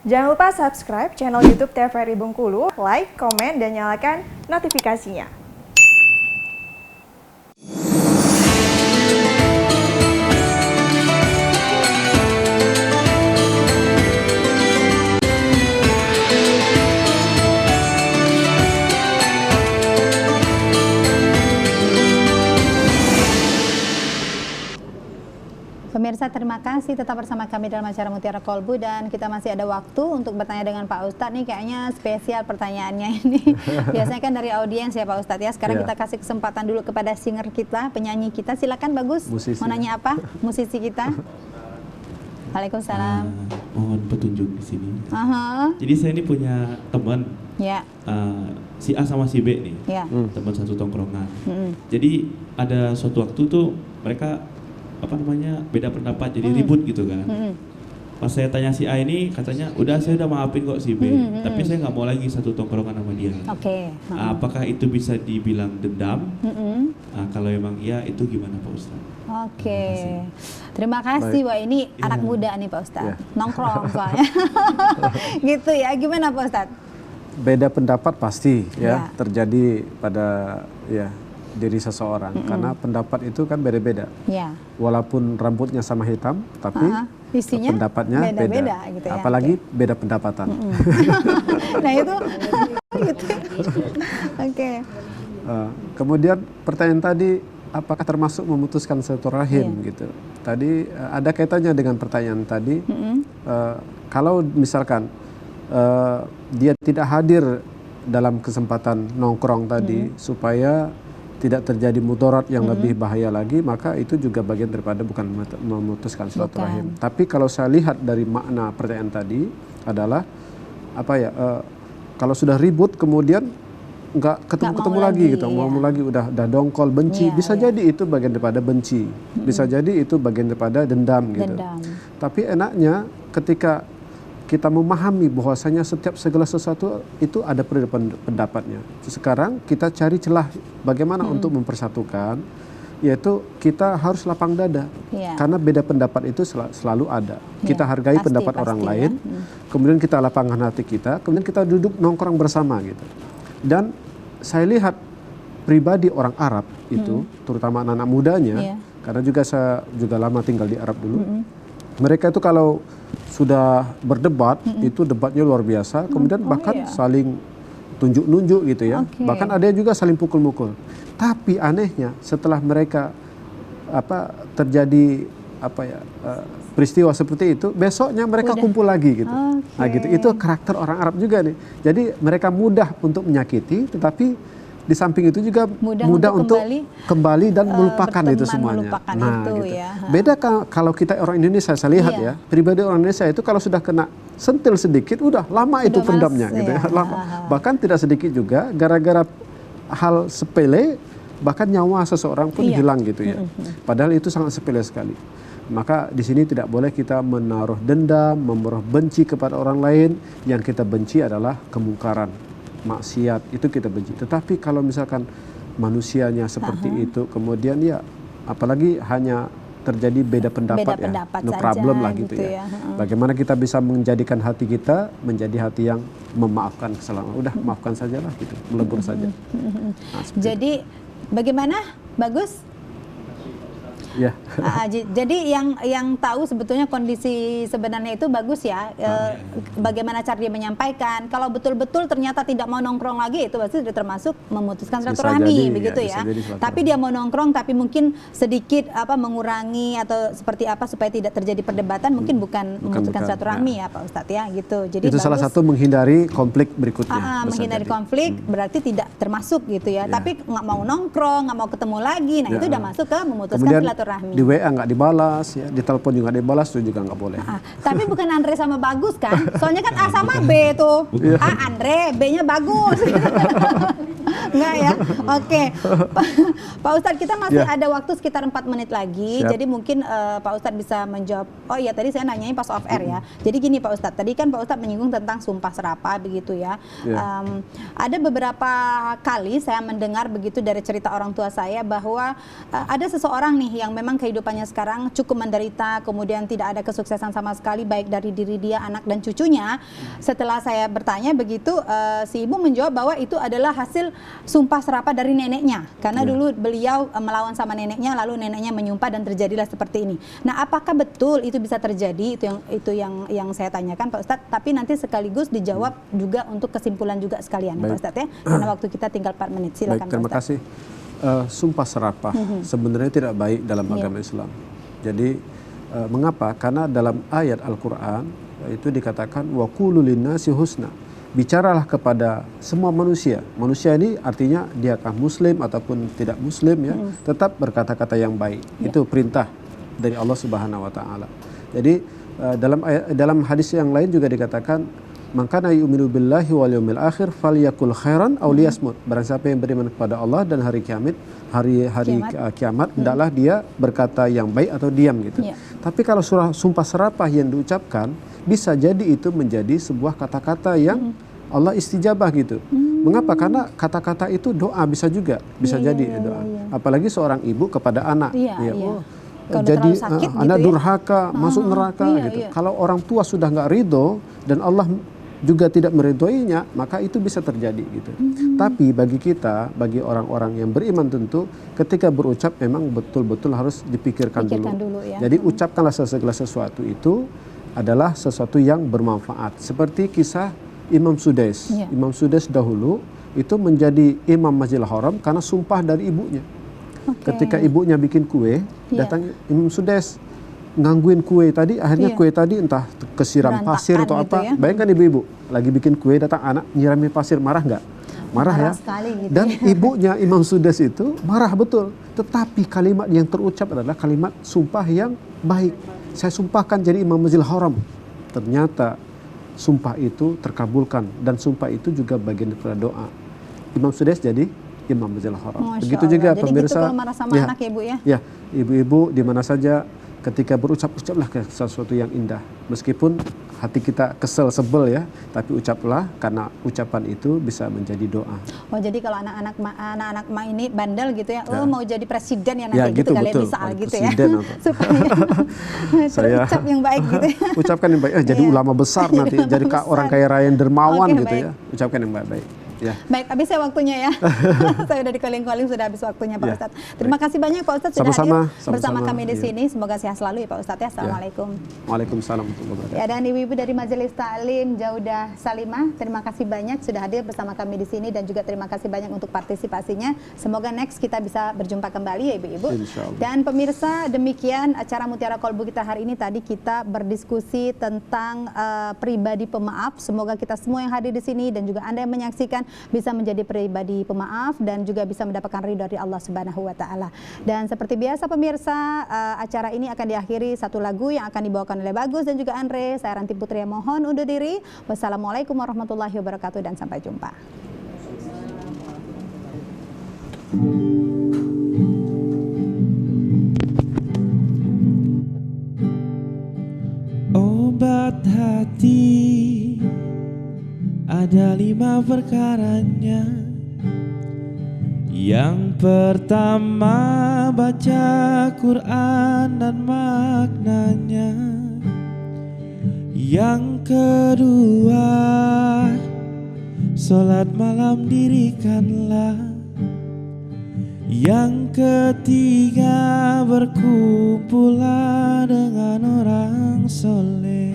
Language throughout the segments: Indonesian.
Jangan lupa subscribe channel YouTube TVRI Bengkulu, like, komen, dan nyalakan notifikasinya. Pemirsa, terima kasih tetap bersama kami dalam acara Mutiara Kolbu, dan kita masih ada waktu untuk bertanya dengan Pak Ustadz. Nih kayaknya spesial pertanyaannya ini. Biasanya kan dari audiens ya Pak Ustadz ya. Sekarang kita kasih kesempatan dulu kepada singer kita, penyanyi kita. Silakan Bagus. Musisi. Mau nanya apa? Musisi kita. Waalaikumsalam. Mohon petunjuk di sini. Jadi saya ini punya teman, ya. Si A sama si B nih, Ya. teman satu tongkrongan. Jadi ada suatu waktu tuh mereka beda pendapat, jadi ribut gitu kan. Pas saya tanya si A ini, katanya saya udah maafin kok si B, tapi saya nggak mau lagi satu tongkrongan sama dia. Oke. Apakah itu bisa dibilang dendam? Kalau emang iya, itu gimana Pak Ustadz? Oke. Terima kasih. Wah, ini anak muda nih Pak Ustadz. Nongkrong soalnya. Gitu ya. Gimana Pak Ustadz? Beda pendapat pasti ya terjadi pada diri seseorang, karena pendapat itu kan beda-beda. Walaupun rambutnya sama hitam, tapi isinya pendapatnya beda. Gitu ya. Apalagi beda pendapatan. Nah itu gitu. Oke. Kemudian pertanyaan tadi, apakah termasuk memutuskan silaturahim gitu. Tadi ada kaitannya dengan pertanyaan tadi. Kalau misalkan dia tidak hadir dalam kesempatan nongkrong tadi, supaya tidak terjadi mudarat yang lebih bahaya lagi, maka itu juga bagian daripada bukan memutuskan silaturahim. Tapi kalau saya lihat dari makna pertanyaan tadi adalah kalau sudah ribut kemudian nggak ketemu lagi gitu, mau lagi udah dongkol, benci, bisa jadi itu bagian daripada benci, bisa jadi itu bagian daripada dendam gitu. Tapi enaknya ketika kita memahami bahwasanya setiap segala sesuatu itu ada perbedaan pendapatnya. Sekarang kita cari celah bagaimana untuk mempersatukan, yaitu kita harus lapang dada. Karena beda pendapat itu selalu ada. Kita hargai pendapat orang lain, kemudian kita lapangkan hati kita, kemudian kita duduk nongkrong bersama gitu. Dan saya lihat pribadi orang Arab itu, terutama anak-anak mudanya, karena juga saya juga lama tinggal di Arab dulu. Mereka itu kalau sudah berdebat, itu debatnya luar biasa, kemudian bahkan saling tunjuk-nunjuk gitu ya. Bahkan ada juga saling pukul-mukul. Tapi anehnya setelah mereka terjadi peristiwa seperti itu, besoknya mereka kumpul lagi gitu. Nah gitu, itu karakter orang Arab juga nih. Jadi mereka mudah untuk menyakiti, tetapi di samping itu juga mudah untuk kembali dan melupakan itu semuanya. Beda kalau kita orang Indonesia, saya lihat ya, pribadi orang Indonesia itu kalau sudah kena sentil sedikit, udah lama itu pendamnya gitu ya. Bahkan tidak sedikit juga gara-gara hal sepele, bahkan nyawa seseorang pun hilang gitu ya. Padahal itu sangat sepele sekali. Maka di sini tidak boleh kita menaruh dendam, menaruh benci kepada orang lain. Yang kita benci adalah kemungkaran, maksiat, itu kita benci. Tetapi kalau misalkan manusianya seperti itu, kemudian ya apalagi hanya terjadi beda pendapat, no problem lah gitu ya. Bagaimana kita bisa menjadikan hati kita menjadi hati yang memaafkan kesalahan. Udah maafkan sajalah gitu, melebur saja. Jadi bagaimana Bagus? Ya. Jadi yang tahu sebetulnya kondisi sebenarnya itu Bagus ya. Bagaimana cara dia menyampaikan. Kalau betul-betul ternyata tidak mau nongkrong lagi, itu pasti sudah termasuk memutuskan silaturahmi, begitu ya. Tapi dia mau nongkrong, tapi mungkin sedikit mengurangi atau seperti apa supaya tidak terjadi perdebatan, mungkin bukan memutuskan silaturahmi ya Pak Ustadz ya, gitu. Jadi itu salah satu menghindari konflik berikutnya. Menghindari konflik berarti tidak termasuk gitu ya. Tapi nggak mau nongkrong, nggak mau ketemu lagi, nah itu udah masuk ke memutuskan silaturahmi. Di WA nggak dibalas, ya, di telepon juga nggak dibalas, itu juga nggak boleh. Tapi bukan Andre sama Bagus kan? Soalnya kan A sama B tuh. A Andre, B-nya Bagus. Enggak ya? Oke. Pak Ustadz, kita masih ada waktu sekitar 4 menit lagi. Jadi mungkin Pak Ustadz bisa menjawab. Oh iya, tadi saya nanyain pas off air ya. Jadi gini Pak Ustadz, tadi kan Pak Ustadz menyinggung tentang sumpah serapah begitu ya. Ada beberapa kali saya mendengar begitu dari cerita orang tua saya bahwa ada seseorang nih yang memang kehidupannya sekarang cukup menderita, kemudian tidak ada kesuksesan sama sekali baik dari diri dia, anak dan cucunya. Setelah saya bertanya begitu, si ibu menjawab bahwa itu adalah hasil sumpah serapah dari neneknya, karena dulu beliau melawan sama neneknya, lalu neneknya menyumpah dan terjadilah seperti ini. Nah, apakah betul itu bisa terjadi? Itu yang saya tanyakan Pak Ustadz, tapi nanti sekaligus dijawab juga untuk kesimpulan juga sekalian ya Pak Ustadz ya, karena waktu kita tinggal 4 menit. Silakan. Baik, terima kasih. Sumpah serapah sebenarnya tidak baik dalam agama Islam. Jadi mengapa? Karena dalam ayat Al-Quran itu dikatakan wa qulu linnasi husna. Bicaralah kepada semua manusia. Manusia ini artinya diakah muslim ataupun tidak muslim ya, tetap berkata-kata yang baik. Itu perintah dari Allah Subhanahu wa taala. Jadi dalam hadis yang lain juga dikatakan man kana yu'minu billahi wal yawmil akhir falyakul khairan aw liyasmut. Barang siapa yang beriman kepada Allah dan hari kiamat, hendaklah dia berkata yang baik atau diam gitu. Tapi kalau surah sumpah serapah yang diucapkan, bisa jadi itu menjadi sebuah kata-kata yang Allah istijabah gitu. Mengapa? Karena kata-kata itu doa bisa juga, bisa jadi doa. Apalagi seorang ibu kepada anak. Jadi sakit anak gitu durhaka, masuk neraka gitu. Kalau orang tua sudah nggak ridho dan Allah juga tidak meridhoinya, maka itu bisa terjadi gitu. Tapi bagi kita, bagi orang-orang yang beriman tentu ketika berucap memang betul-betul harus dipikirkan dulu. Jadi ucapkanlah segala sesuatu itu adalah sesuatu yang bermanfaat. Seperti kisah Imam Sudais. Imam Sudais dahulu itu menjadi imam Masjidil Haram karena sumpah dari ibunya. Ketika ibunya bikin kue, datang Imam Sudais ngangguin kue tadi, akhirnya kue tadi entah kesiram pasir atau apa. Gitu ya. Bayangkan ibu-ibu lagi bikin kue, datang anak nyiramin pasir, marah nggak? Marah ya. Sekali, gitu dan ibunya Imam Sudais itu marah betul. Tetapi kalimat yang terucap adalah kalimat sumpah yang baik. Saya sumpahkan jadi imam Masjidil Haram. Ternyata sumpah itu terkabulkan dan sumpah itu juga bagian daripada doa. Imam Sudais jadi imam Masjidil Haram. Begitu juga jadi pemirsa. Gitu kalau marah sama anak ya Bu ya. Ya, ibu-ibu di mana saja ketika berucaplah ke sesuatu yang indah. Meskipun hati kita kesel, sebel ya, tapi ucaplah karena ucapan itu bisa menjadi doa. Oh, jadi kalau anak-anak ma ini bandel gitu ya, oh mau jadi presiden ya nanti ya, gitu kali ya, misal gitu ya. Supaya terucap yang baik gitu ya. Ucapkan yang baik, jadi ulama besar nanti, jadi orang kaya raya yang dermawan gitu ya. Ucapkan yang baik-baik. Ya. Baik, habis ya waktunya ya. Saya udah di-calling-calling, sudah habis waktunya Pak Ustadz. Terima kasih banyak Pak Ustadz sudah hadir bersama kami di sini. Semoga sehat selalu ya Pak Ustadz ya. Assalamualaikum. Waalaikumsalam warahmatullahi wabarakatuh. Ya, dan ibu-ibu dari Majelis Ta'lim Jaudah Salimah, terima kasih banyak sudah hadir bersama kami di sini dan juga terima kasih banyak untuk partisipasinya. Semoga next kita bisa berjumpa kembali ya ibu-ibu. Dan pemirsa, demikian acara Mutiara Kolbu kita hari ini. Tadi kita berdiskusi tentang pribadi pemaaf. Semoga kita semua yang hadir di sini dan juga Anda yang menyaksikan bisa menjadi pribadi pemaaf dan juga bisa mendapatkan ridho dari Allah Subhanahu wa taala. Dan seperti biasa pemirsa, acara ini akan diakhiri satu lagu yang akan dibawakan oleh Bagus dan juga Andre. Saya Ranti Putri yang mohon undur diri. Wassalamualaikum warahmatullahi wabarakatuh dan sampai jumpa. Obat hati ada 5 perkaranya. Yang pertama, baca Quran dan maknanya. Yang kedua, sholat malam dirikanlah. Yang ketiga, berkumpullah dengan orang soleh.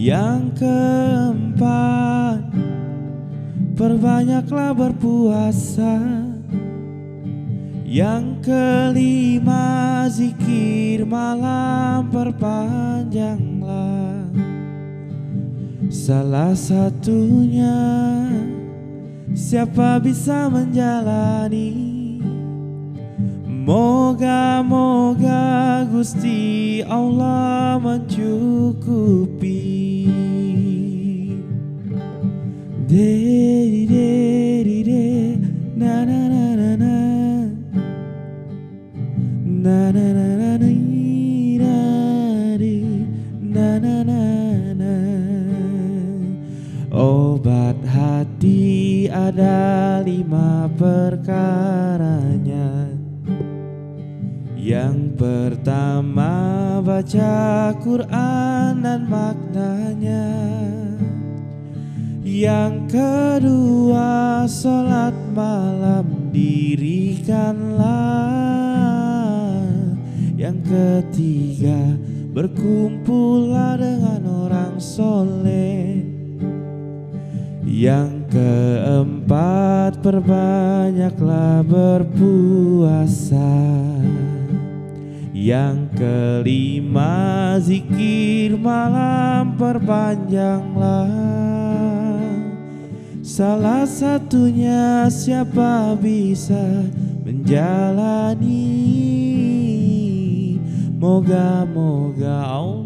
Yang keempat, perbanyaklah berpuasa. Yang kelima, zikir malam perpanjanglah. Salah satunya, siapa bisa menjalani? Moga-moga Gusti Allah mencukupi. Dedi dedi de na na na na na na na na na na na na na na. Obat hati ada 5 perkaranya. pertama baca Quran dan maknanya. Yang kedua sholat malam dirikanlah. Yang ketiga berkumpullah dengan orang soleh. Yang keempat perbanyaklah berpuasa. Yang kelima zikir malam perpanjanglah. Salah satunya siapa bisa menjalani. Moga-moga Allah